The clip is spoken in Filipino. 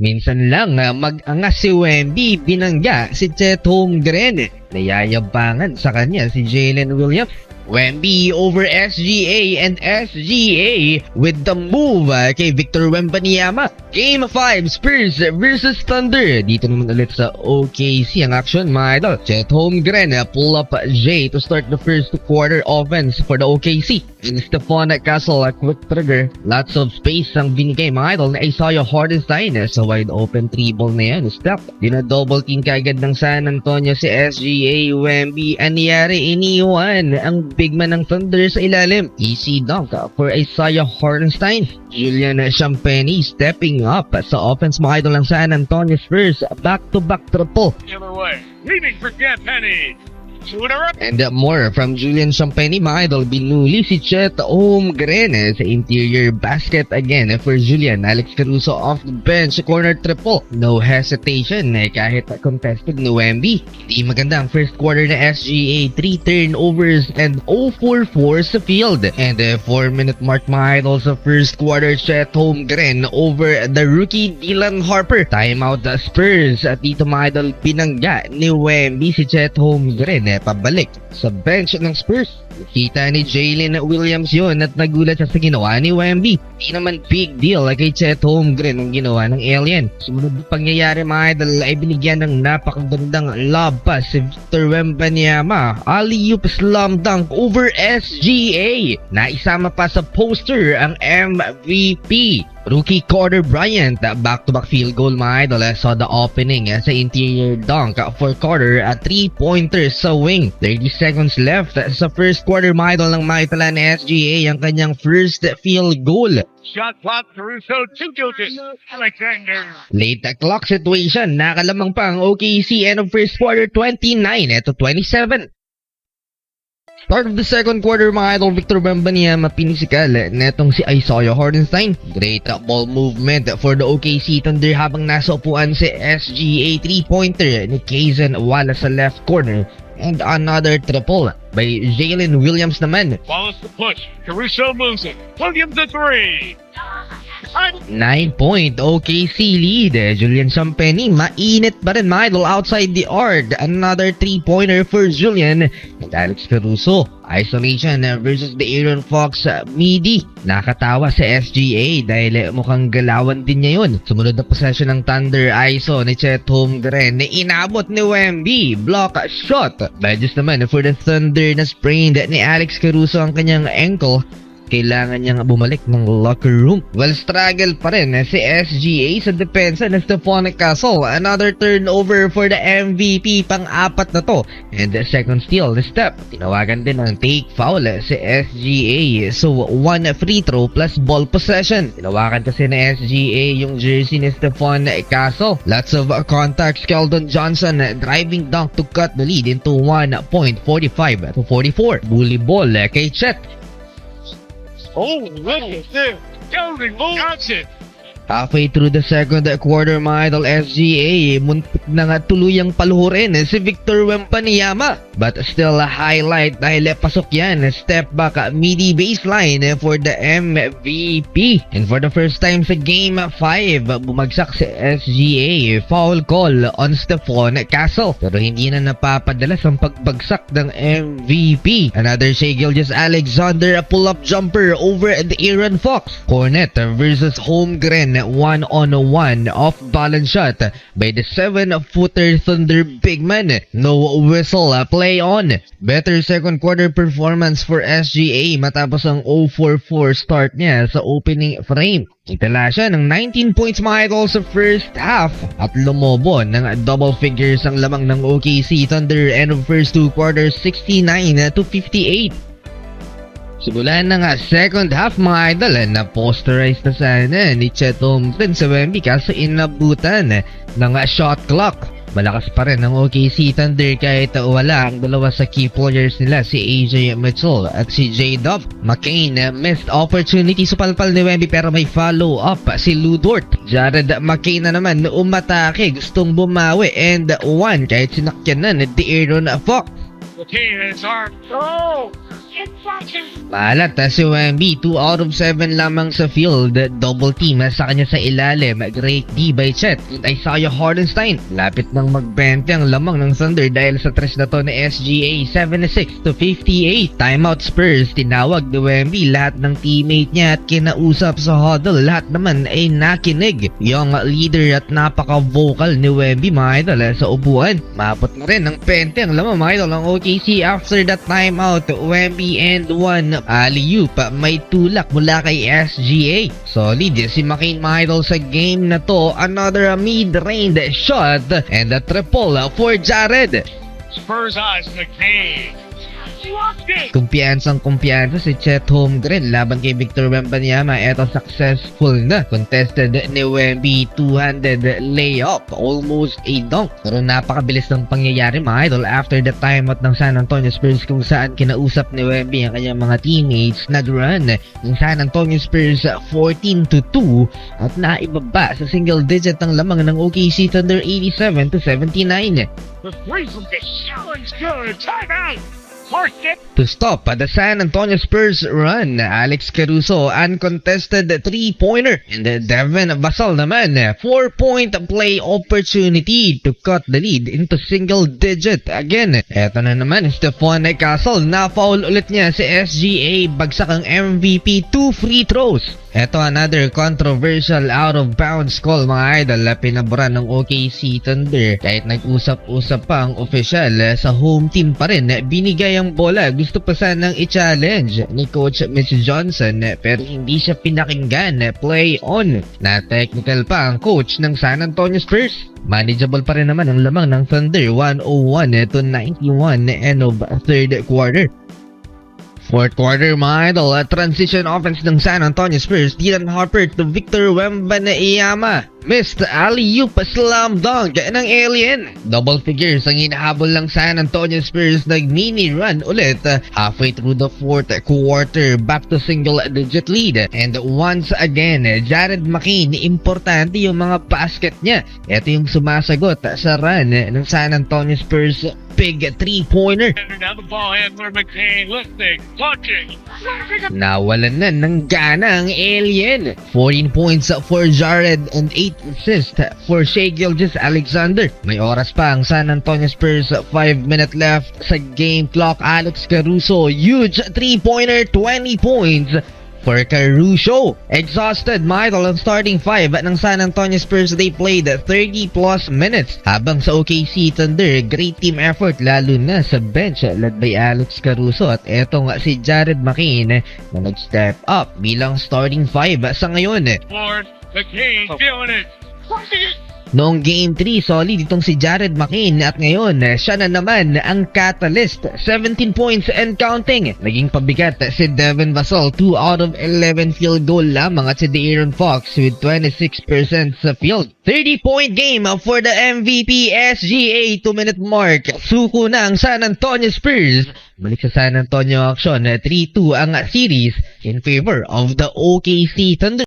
Minsan lang mag-angas si Wemby, binangga si Chet Holmgren. Nayayabangan sa kanya si Jalen Williams. Wemby over SGA and SGA with the move kay Victor Wembanyama. Game 5, Spurs versus Thunder. Dito naman ulit sa OKC ang action, mga idol. Chet Holmgren pull up J to start the first quarter offense for the OKC. And Stephon Castle, a quick trigger. Lots of space ang binigay, mga idol, na Isaiah Hartenstein sa wide open 3-ball na yan. Step, double team kagad ng San Antonio si SGA. Wemby, anyari, iniwan ang big man ng Thunder sa ilalim. Easy dunk for Isaiah Hartenstein. Julian Champagnie stepping up sa offense, mga idol ng San Antonio Spurs. Back-to-back triple. The other way. Leaving for Champagnie. Shooter up. And more from Julian Champagnie, mga idol. Binuli si Chet Holmgren sa interior basket again for Julian. Alex Caruso off the bench, corner triple. No hesitation kahit contested ni Wemby. Di maganda ang first quarter na SGA. 3 turnovers and 0 for 4 sa field. And 4-minute mark, mga idol, sa first quarter. Chet Holmgren over the rookie Dylan Harper. Timeout the Spurs. At dito, mga idol, pinangga ni Wemby si Chet Holmgren pabalik sa bench ng Spurs. Nakita ni Jalen Williams yun at nagulat siya sa ginawa ni Wemby. Di naman big deal kay Chet Holmgren ang ginawa ng alien. Sumunod na pangyayari, mga idol, ay binigyan ng napakagandang lob pass si Victor Wembanyama. Alley-oop slam dunk over SGA. Naisama pa sa poster ang MVP. Rookie Carter Bryant, back-to-back field goal, mga idol. Saw the opening sa interior dunk for Carter at 3-pointer sa wing. 30 seconds left sa first quarter, mga idol, nang makitala ni SGA ang kanyang first field goal. Shot clock, Caruso, 2 guilty. Alexander. Late clock situation, nakalamang pa ang OKC end of first quarter, 29-27. Start of the second quarter, mga idol, Victor Wembanyama pinisikal netong si Isaiah Hartenstein. Great ball movement for the OKC Thunder habang nasa upuan si SGA. 3-pointer ni Kaysen Wallace sa left corner. And another triple by Jalen Williams naman. Wallace the push. Caruso moves it. Williams the 3. 9-point OKC lead. Julian Champagnie, mainit pa rin, mga idol, outside the arc. Another 3-pointer for Julian. And Alex Caruso, isolation versus the Aaron Fox midi. Nakatawa sa SGA dahil mukhang galawan din niya yun. Sumunod na possession ng Thunder, ISO ni Chet Holmgren na inabot ni Wemby. Block shot. Badges naman for the Thunder na sprained ni Alex Caruso ang kanyang ankle. Kailangan niyang bumalik ng locker room. Well, struggle pa rin si SGA sa depensa ng Stephon Castle. Another turnover for the MVP, pang-apat na to. And the second steal, the step. Tinawagan din ng take foul si SGA. So, 1 free throw plus ball possession. Tinawagan kasi ni SGA yung jersey ni Stephon Castle. Lots of contacts. Keldon Johnson driving dunk to cut the lead into 1.45 to 44. Bully ball kay Chet. Oh, look at this. Golden Johnson. Halfway through the second quarter, mga idol, SGA muntik na nga tuluyang paluhurin si Victor Wembanyama. But still a highlight dahil pasok yan. Step back midi baseline for the MVP. And for the first time sa Game 5, bumagsak si SGA. Foul call on Stephon Castle. Pero hindi na napapadalas ang pagbagsak ng MVP. Another Shai Gilgeous-Alexander, a pull-up jumper over the Aaron Fox. Cornet versus Holmgren. 1-on-1 off-balance shot by the 7-footer Thunder big man. No whistle, play on. Better second quarter performance for SGA matapos ang 0-4-4 start niya sa opening frame. Itala siya ng 19 points, mga idol, sa first half at lumobo ng double figures ang lamang ng OKC Thunder end of first two quarters, 69-58. Simulan na nga second half, mga idol, na posterize na sana ni Chet Holmgren sa Wemby kaso inabutan ng shot clock. Malakas pa rin ang OKC Thunder kahit wala ang dalawa sa key players nila, si AJ Mitchell at si J-Dub. McCain missed opportunity sa palpal ni Wemby pero may follow up si Lu Dort. Jared McCain na naman umatake, gustong bumawi and one kahit sinakyan na ni De'Aaron Fox. McCain is armed. Oh! Maalat si Wemby, 2 out of 7 lamang sa field. Double team sa kanya sa ilalim. Great D by Chet. Isaiah Hardenstein. Lapit nang magbente ang lamang ng Thunder dahil sa tres na to ni SGA. 76-58. Timeout Spurs. Tinawag ni Wemby lahat ng teammate niya at kinausap sa huddle. Lahat naman ay nakinig. Yung leader at napaka-vocal ni Wemby, mga idol, sa upuan. Mapot na rin ng pente ang lamang, mga idol, ng OKC after that timeout. Wemby and one alley-oop. May tulak mula kay SGA. Solid si McCain, mga idol, sa game na to. Another mid-range shot and a triple for Jared. Spurs eyes McCain. Kumpiyansang kumpiyansa si Chet Holmgren laban kay Victor Wembanyama. Eto, successful na. Contested ni Wemby, two-handed layup, almost a dunk. Pero napakabilis ng pangyayari, mga idol, after the timeout ng San Antonio Spurs, kung saan kinausap ni Wemby ang kanyang mga teammates. Nag-run ng San Antonio Spurs 14-2 at naibaba sa single digit ang lamang ng OKC Thunder 87-79. The three from the challenge good. Timeout. Forced it. To stop the San Antonio Spurs run, Alex Caruso, uncontested 3-pointer. And Devin Vassell naman, 4-point play opportunity to cut the lead into single digit again. Eto na naman, Stephon Castle, na-foul ulit niya si SGA, bagsak ang MVP, 2 free throws. Eto, another controversial out of bounds call, mga idol. Pinabura ng OKC Thunder kahit nag-usap-usap pa ang official. Sa home team pa rin binigay ang bola. Gusto pa sanang i-challenge ni Coach Mitch Johnson pero hindi siya pinakinggan. Play on. Na technical pa ang coach ng San Antonio Spurs. Manageable pa rin naman ang lamang ng Thunder, 101-91 end of third quarter. Fourth quarter, mga idol, transition offense ng San Antonio Spurs. Dylan Harper to Victor Wembanyama. Missed alley-oop slam dunk ng Alien. Double figures ang hinahabol ng San Antonio Spurs. Nag-mini run ulit halfway through the fourth quarter. Back to single-digit lead. And once again, Jared McCain, importante yung mga basket niya. Ito yung sumasagot sa run ng San Antonio Spurs. Big 3-pointer. Now the ball handler McCain lifting, launching. Nawalan na ng gana ang Alien. 14 points for Jared and 8 assists for Shai Gilgeous-Alexander. May oras pa ang San Antonio Spurs, 5 minutes left sa game clock. Alex Caruso, huge 3-pointer, 20 points for Caruso. Exhausted, mga idol, ang starting 5 ng San Antonio Spurs. They played 30 plus minutes. Habang sa OKC Thunder, great team effort lalo na sa bench led by Alex Caruso. At eto nga si Jared McCain na nag-step up bilang starting 5 sa ngayon. Lord, McCain feeling it. Noong Game 3, solid itong si Jared McCain at ngayon, siya na naman ang catalyst. 17 points and counting. Naging pabigat si Devin Vassell, 2 out of 11 field goal lamang at si De'Aaron Fox with 26% sa field. 30-point game for the MVP SGA, 2-minute mark. Suko na ang San Antonio Spurs. Balik sa San Antonio action, 3-2 ang series in favor of the OKC Thunder.